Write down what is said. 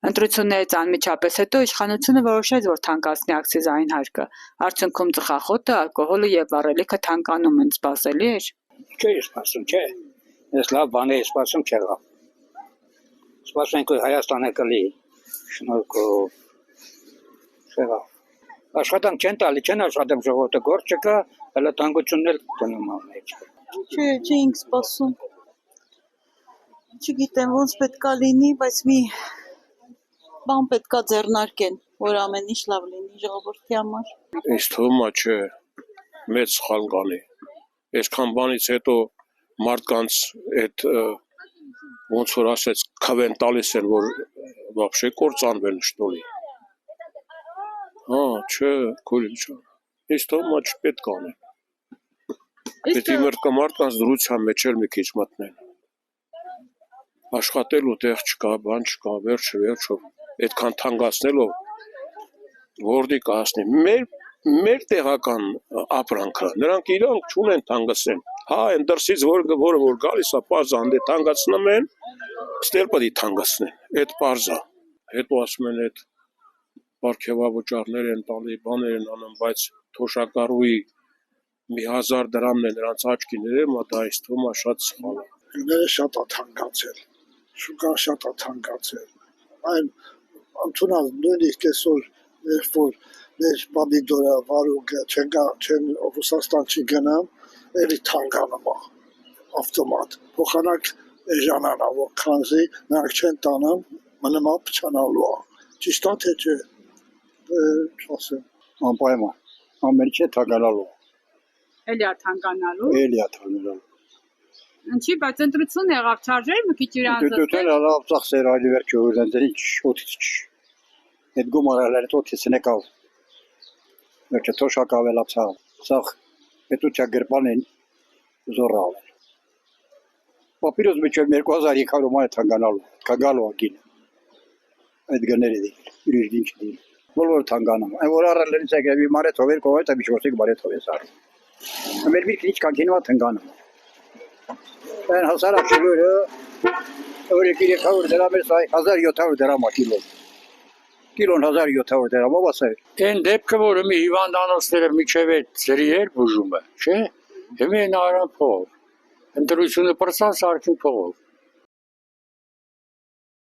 Ընտրություններից անմիջապես հետո իշխանությունը որոշեց, որ թանկացնի ակցիզային հարկը։ Արդյունքում ծխախոտը, ալկոհոլը եւ վառելիքը թանկանում են, սպասելի էր։ Չէ, սպասում չէ։ Ես լավ բան էի սպասում չեղավ։ Սպասում ենք Հայաստանը կլի։ Շնորհքով։ Չեղավ։ Աշխատանք չեն տալի, չեն աշխատում ժողովուրդը գործ չկա, հələ տանկությունն էլ դնում ա մեջ։ Չէ, չէինք սպասում։ Չգիտեմ ոնց պետքա լինի, բայց մի բան պետքա ձեռնարկեն, որ ամեն ինչ լավ լինի ժողովրդի համար։ Ինձ թվում է չէ, մեծ սխալ կանի։ Այսքան բանից հետո մարդկանց այդ ոնց որ ասեց քվեն տալիս են, որ вообще կործանվեն շտոլի։ Չէ, քույր ջան։ Ինձ թվում է չպետք է անեն։ Պետք է մարդկանց դրության մեջ էլ մի քիչ մտնեն։ Աշխատելու տեղ չկա, բան չկա, վերջով այդքան թանկացնելով որդի կհասնի։ Մեր տեղական ապրանքը, նրանք իրանք չունեն թանկացնել։ Այն դրսից որը որ գալիս է, պարզ անդե թանկացնում են, ստել պետք է թանկացնեն։ Այդ պարզ է։ Հետո ասում են այդ պարգևավճարներ են տալի, բաներ են անում, բայց թոշակառուի մի 1000 դրամն է նրանց աչքիները, դա ինձ թվում է շատ սխալ է։ Գները շատ է թանկացել, շուկան շատ է թանկացել։ Այն ընդունալ նույնիսկ այսօր, երբ որ մեր պամիդորը, վարուկը չեն Ռուսաստան չի գնամ, էլի թանկանում է ավտոմատ։ Փոխանակ էժանանա, որ քանզի նրանք չեն տանում, մնում է փչանալու է։ Ճիշտ է թե չէ։ Չասեմ, անպայման, ամեն ինչ է թանկանալու։ Էլի է թանկանալու։ Էլի է թանկանալու։ Ինչի, բայց ընտրություն եղավ, չարժեր մի քիչ իրան զսպել։ Դու լավ ծախսեր այլ վերջը ուզենտերի օթից։ Այդ գումարները օթից նեկավ։ Վերջը թոշակ ավելացավ։ Սաղ պետության գրպանին զորալ։ Պապիրոս միջև 2500 մանե թանկանալու, կգալու ագին։ Այդ գները դիլ, ուրիշ ինչ դիլ։ Բոլոր թանկանում։ Այն որ առելից եկավ իմարե թովեր կողոյ, դա միջոցիկ բարե թովես առ։ Մեր մի քիչ կանգինու թանկանում։ Այն հասարակությունը որ 300 դրամ է, 1700 դրամ է կիլո։ Կիլոն 1700 դրամ, ով ասա։ Այն դեպքը, որ մի հիվանդանոցները միջև է ծրի էր բուժումը, չէ՞։ Հիմա նա արան փող։ Ընտրությունը պրծան սարքին փողով։